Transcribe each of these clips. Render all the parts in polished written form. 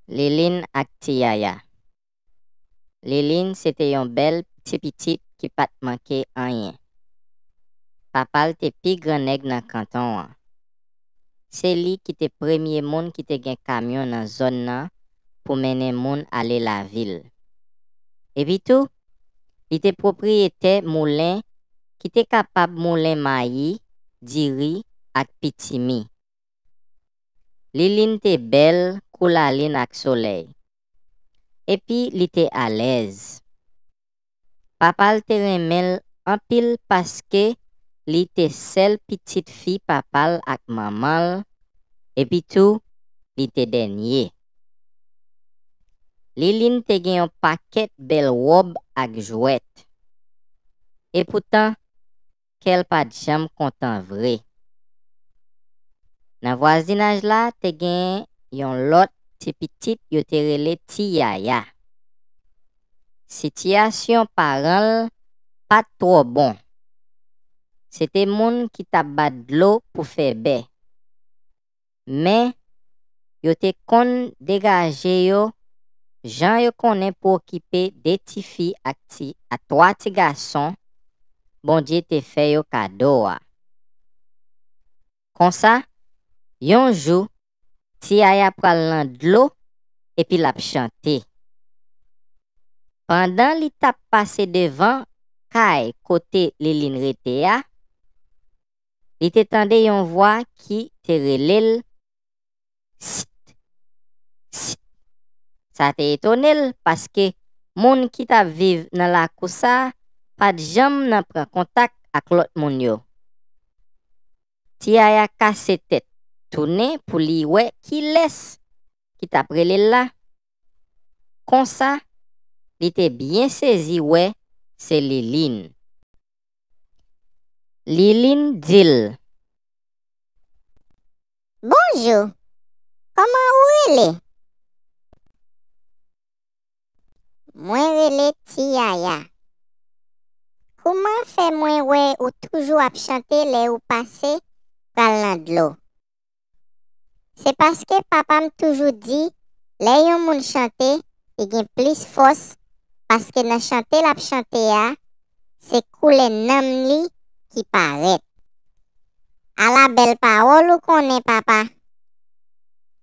Liline ak Tiyaya. Liline c'était yon bel petit qui pat manqué rien. Papal te pi grand nèg nan canton an. C'est li qui te premier moun qui te gen camion dans zone nan pour mener moun aller la ville. Et puis tout, il te propriétaire moulin qui te capable moulin maïs, diri ak pitimi. Liline te belle, coulaline ak soleil. Et puis li te à l'aise. Papal te remel en pile parce que li te seule petite fille papal ak maman et puis tout li te dernier. Liline te gen yon paquet belle robe ak jouet. Et pourtant, qu'elle pas jam content vrai. Nan voisinage la te gen yon lot ti petit yo te rele Tiyaya. Situation parent pas trop bon. C'était moun qui t'a bat de l'eau pour faire bain. Mais yo te kon dégager yo, Jean yo konnen pour occuper des ti filles ak à trois ti garçons. Bon Dieu te fait yo cadeau. Comme ça, yon jou, Tiyaya pral nan de l'eau et puis l'a chanté. Pendant li tap passé devant kay côté Liline rete ya, li te tande yon voix qui te relèl. Sit, sit. Ça te étonné parce que moun qui t'a vive dans la kousa pas de jam nan pran contact ak l'autre moun yo. Tiyaya casse tête, tourné pour li ouais qui laisse qui t'a relèl là. Comme ça, il était bien saisi ouais, c'est Liline. Liline dit Bonjour, comment vous allez? Moi relé Tiyaya. Comment fait moi ouais ou toujours à chanter les ou passer par de l'eau? C'est parce que papa m'a toujours dit, les yon moun chanter, il gen plus force parce que dans chanter la chanter ya, c'est couler nam li qui paraît. À la belle parole ou connaît papa?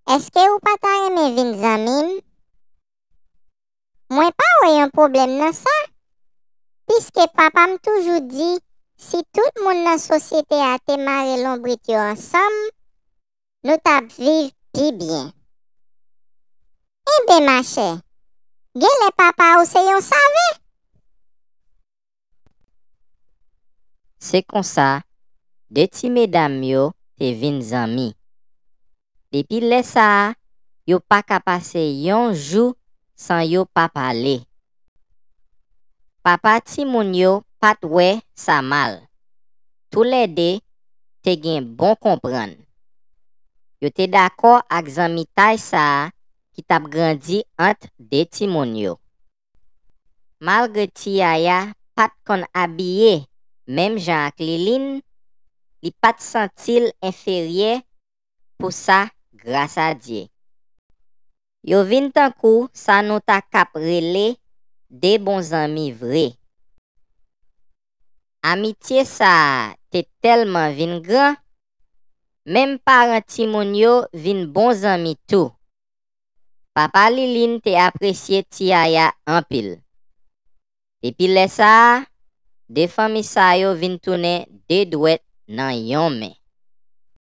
Est-ce que ou pas ta aimé vin zamim? Moi pas ouais un problème dans ça. Puisque papa m'a toujours dit, si tout le monde dans la société a te marre l'ombrit yo ensemble, nous tap viv pi bien. Eh bien ma chère, gen les papa ou se yon save? c'est comme ça, deux ti mesdames yo te vin zami. Depuis le ça, yo pas ka passer yon jou sans yo pa parler. Papa ti moun yo pat wè sa mal. Tous les deux te gen bon comprendre. Yo te d'accord ak zami tay sa qui tap grandi entre deux ti moun yo. Malgré Tiyaya pat kon habillé même Jean ak Liline, li pat sentil inférieur pour ça grâce à Dieu. Yo vin tankou sa nou ta kap rele des bons amis vrais. Amitié ça te tellement vin grand, même parents ti moun yo vin bons amis tout. Papa Liline te apprécié Tiyaya en pile. Depuis le ça, des familles sa yo vin tourner des douettes nan yon men.